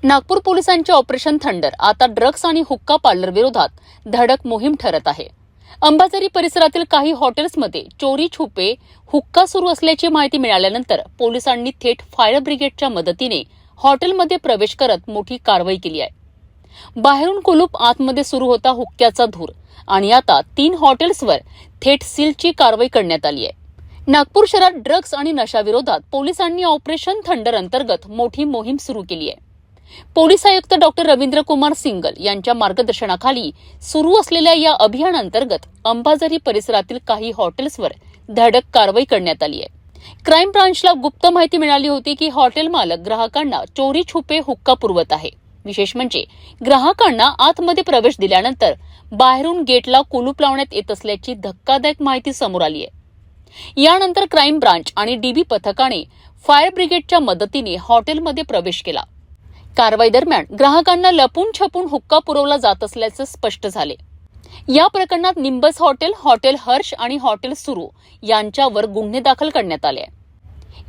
नागपूर पोलिसांचे operation thunder आता drugs आणि हुक्का पार्लर विरोधात धडक मोहीम ठरत आहे। अंबाझरी परिसरातील काही हॉटेल्समध्ये चोरी छुपे हुक्का सुरू असल्याची माहिती मिळाल्यानंतर पोलिसांनी थेट फायर ब्रिगेडच्या मदतीने हॉटेलमध्ये प्रवेश करत मोठी कारवाई केली आहे। बाहेरून कुलूप, आतमध्ये सुरू होता हुक्क्याचा धूर आणि आता 3 हॉटेल्सवर थेट सीलची कारवाई करण्यात आली आहे। नागपूर शहरात ड्रग्स आणि नशाविरोधात पोलिसांनी ऑपरेशन थंडर अंतर्गत मोठी मोहीम सुरू केली आहे। पोलीस आयुक्त डॉक्टर रवींद्र कुमार सिंगल यांच्या मार्गदर्शनाखाली सुरू असलेल्या या अभियानांतर्गत अंबाझरी परिसरातील काही हॉटेल्सवर धडक कारवाई करण्यात आली आहे। क्राईम ब्रांचला गुप्त माहिती मिळाली होती की हॉटेल मालक ग्राहकांना चोरी छुपे हुक्का पुरवत आहे। विशेष म्हणजे ग्राहकांना आतमध्ये प्रवेश दिल्यानंतर बाहेरून गेटला कुलूप लावण्यात येत असल्याची धक्कादायक माहिती समोर आली आहे। यानंतर क्राईम ब्रांच आणि डीबी पथकाने फायर ब्रिगेडच्या मदतीने हॉटेलमध्ये प्रवेश केला। कारवाई दरम्यान ग्राहकांना लपून छपून हुक्का पुरवला जात असल्याचे स्पष्ट झाले। या प्रकरणात निंबस हॉटेल, हॉटेल हर्ष आणि हॉटेल सुरू यांच्यावर गुन्हे दाखल करण्यात आले।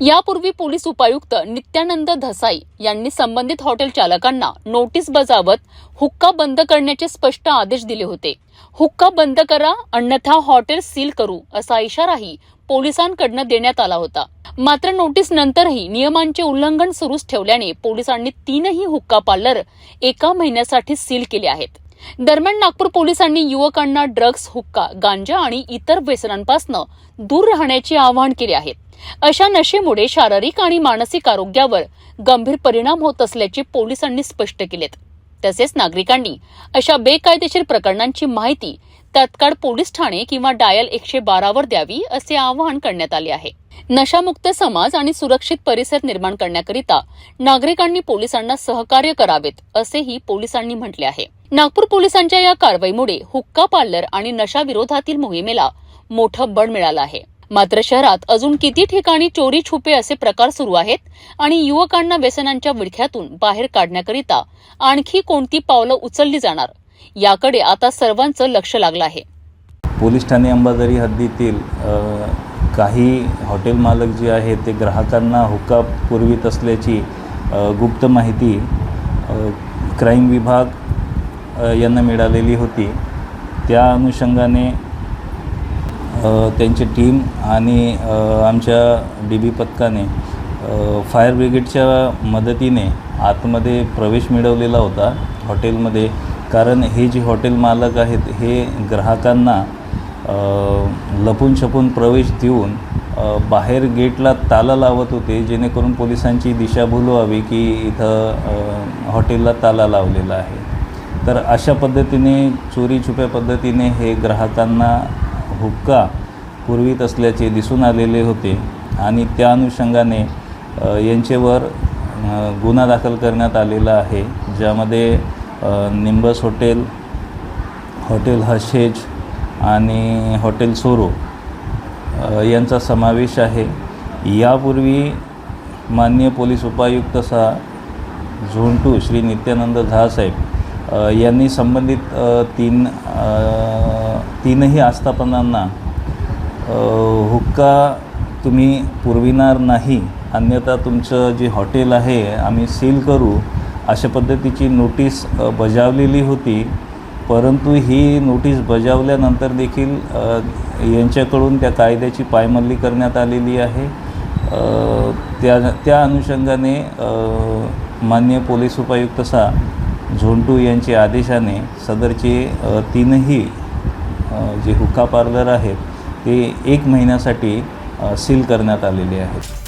यापूर्वी पोलीस उपायुक्त नित्यानंद धसाई यांनी संबंधित हॉटेल चालकांना नोटीस बजावत हुक्का बंद करण्याचे स्पष्ट आदेश दिले होते। हुक्का बंद करा अन्यथा हॉटेल सील करू असा इशाराही पोलिसांकडून देण्यात आला होता। मात्र नोटीस नंतरही नियमांचे उल्लंघन सुरूच ठेवल्याने पोलिसांनी 3ही हुक्का पार्लर 1 महिन्यासाठी सील केले आहेत। दरम्यान नागपूर पोलिसांनी युवकांना ड्रग्स, हुक्का, गांजा आणि इतर व्यसनांपासून दूर राहण्याचे आवाहन केले आहे। अशा नशेमुळे शारीरिक आणि मानसिक आरोग्यावर गंभीर परिणाम होत असल्याचे पोलिसांनी स्पष्ट केलेत। तसेच नागरिकांनी अशा बेकायदेशीर प्रकरणांची माहिती तत्काळ पोलीस ठाणे किंवा डायल 112 वर द्यावी असे आवाहन करण्यात आले आहे। नशामुक्त समाज आणि सुरक्षित परिसर निर्माण करण्याकरिता नागरिकांनी पोलिसांना सहकार्य करावेत असेही पोलिसांनी म्हटले आहे। नागपूर पोलिसांच्या या कारवाईमुळे हुक्का पार्लर आणि नशाविरोधातील मोहिमेला मोठं बळ मिळालं आहे। मात्र शहरात अजून किती ठिकाणी चोरी छुपे असे प्रकार सुरू आहेत आणि युवकांना व्यसनांच्या विळख्यातून बाहेर काढण्याकरिता आणखी कोणती पावलं उचलली जाणार याकडे आता सर्वांचं लक्ष लागलं आहे। पोलीस ठाणे अंबाझरी हद्दीतील काही हॉटेल मालक जे आहेत ते ग्राहकांना हुक्का पुरवित असल्याची गुप्त माहिती क्राईम विभाग यांना मिळालेली होती। त्या अनुषंगाने त्यांची टीम आणि आमच्या डीबी पथकाने फायर ब्रिगेडच्या मदतीने आतमध्ये प्रवेश मिळवलेला होता हॉटेलमध्ये। कारण हे जे हॉटेल मालक आहेत हे ग्राहकांना लपून छपून प्रवेश देऊन बाहेर गेटला ताला लावत होते, जेणेकरून पोलिसांची दिशाभूल व्हावी की इथं हॉटेलला ताला लावलेला आहे। तर अशा पद्धतीने चोरी छुप्या पद्धतीने हे ग्राहकांना हुक्का पुरवित असल्याचे दिसून आलेले होते आणि त्या अनुषंगाने यांच्यावर गुन्हा दाखल करण्यात आलेला आहे, ज्यामध्ये निंबस हॉटेल, हॉटेल हर्षेज आणि हॉटेल सोरो यांचा समावेश आहे। यापूर्वी माननीय पोलीस उपायुक्त झोन 2 श्री नित्यानंद साहेब यांनी संबंधित तीनही आस्थापनांना हुक्का तुम्ही पुरविणार नाही अन्यथा तुमचं जे हॉटेल आहे आम्ही सील करू अशा पद्धतीची नोटीस बजावलेली होती। परंतु ही नोटीस बजावल्यानंतर देखील यांच्याकडून त्या कायद्याची पायमल्ली करण्यात आलेली आहे। त्या अनुषंगाने माननीय पोलीस उपायुक्त झोन 2 यांच्या आदेशाने सदरचे 3ही जे हुक्का पार्लर आहेत ते 1 महिन्यासाठी सील करण्यात आलेले आहेत।